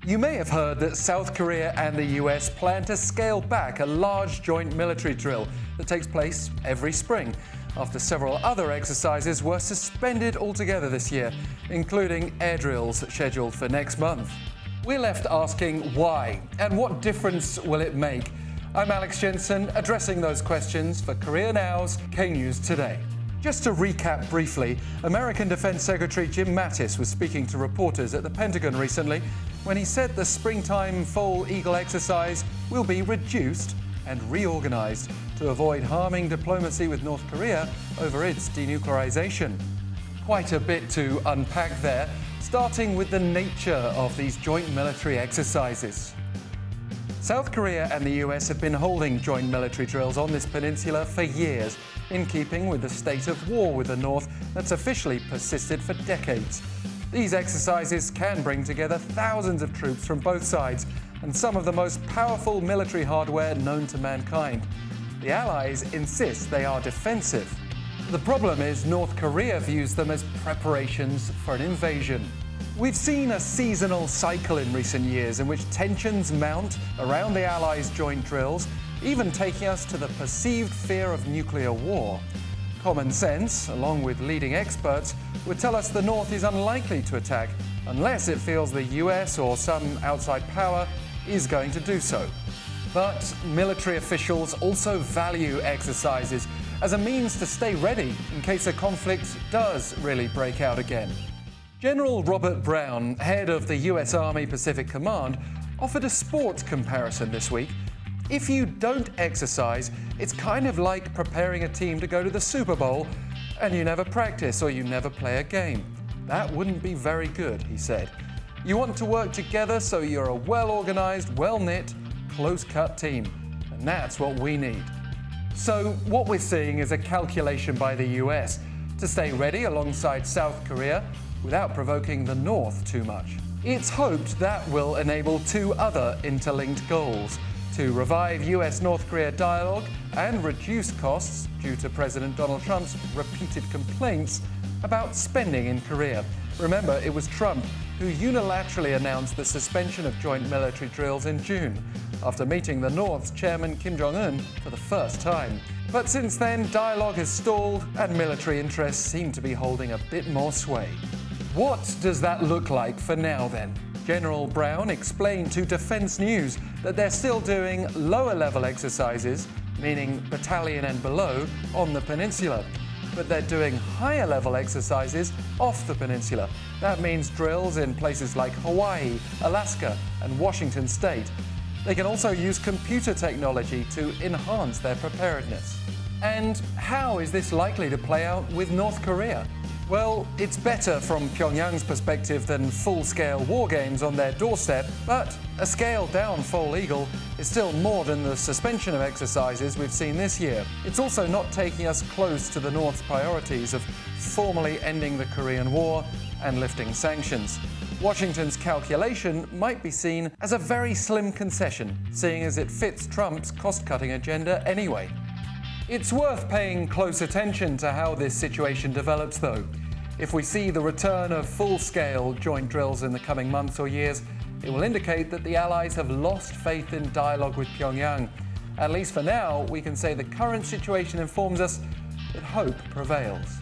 You may have heard that South Korea and the US plan to scale back a large joint military drill that takes place every spring, after several other exercises were suspended altogether this year, including air drills scheduled for next month. We're left asking why, and what difference will it make? I'm Alex Jensen, addressing those questions for Korea Now's K-News Today. Just to recap briefly, American Defense Secretary Jim Mattis was speaking to reporters at the Pentagon recently when he said the springtime Fall Eagle exercise will be reduced and reorganized to avoid harming diplomacy with North Korea over its denuclearization. Quite a bit to unpack there, starting with the nature of these joint military exercises. South Korea and the US have been holding joint military drills on this peninsula for years, in keeping with the state of war with the North that's officially persisted for decades. These exercises can bring together thousands of troops from both sides and some of the most powerful military hardware known to mankind. The Allies insist they are defensive. The problem is North Korea views them as preparations for an invasion. We've seen a seasonal cycle in recent years in which tensions mount around the Allies' joint drills, even taking us to the perceived fear of nuclear war. Common sense, along with leading experts, would tell us the North is unlikely to attack unless it feels the US or some outside power is going to do so. But military officials also value exercises as a means to stay ready in case a conflict does really break out again. General Robert Brown, head of the US Army Pacific Command, offered a sports comparison this week. If you don't exercise, it's kind of like preparing a team to go to the Super Bowl and you never practice or you never play a game. That wouldn't be very good, he said. You want to work together so you're a well-organized, well-knit, close-cut team. And that's what we need. So what we're seeing is a calculation by the US to stay ready alongside South Korea without provoking the North too much. It's hoped that will enable two other interlinked goals: to revive US-North Korea dialogue and reduce costs due to President Donald Trump's repeated complaints about spending in Korea. Remember, it was Trump who unilaterally announced the suspension of joint military drills in June, after meeting the North's chairman Kim Jong-un for the first time. But since then, dialogue has stalled and military interests seem to be holding a bit more sway. What does that look like for now then? General Brown explained to Defense News that they're still doing lower-level exercises, meaning battalion and below, on the peninsula. But they're doing higher-level exercises off the peninsula. That means drills in places like Hawaii, Alaska, and Washington State. They can also use computer technology to enhance their preparedness. And how is this likely to play out with North Korea? Well, it's better from Pyongyang's perspective than full-scale war games on their doorstep, but a scaled-down Fall Eagle is still more than the suspension of exercises we've seen this year. It's also not taking us close to the North's priorities of formally ending the Korean War and lifting sanctions. Washington's calculation might be seen as a very slim concession, seeing as it fits Trump's cost-cutting agenda anyway. It's worth paying close attention to how this situation develops, though. If we see the return of full-scale joint drills in the coming months or years, it will indicate that the Allies have lost faith in dialogue with Pyongyang. At least for now, we can say the current situation informs us that hope prevails.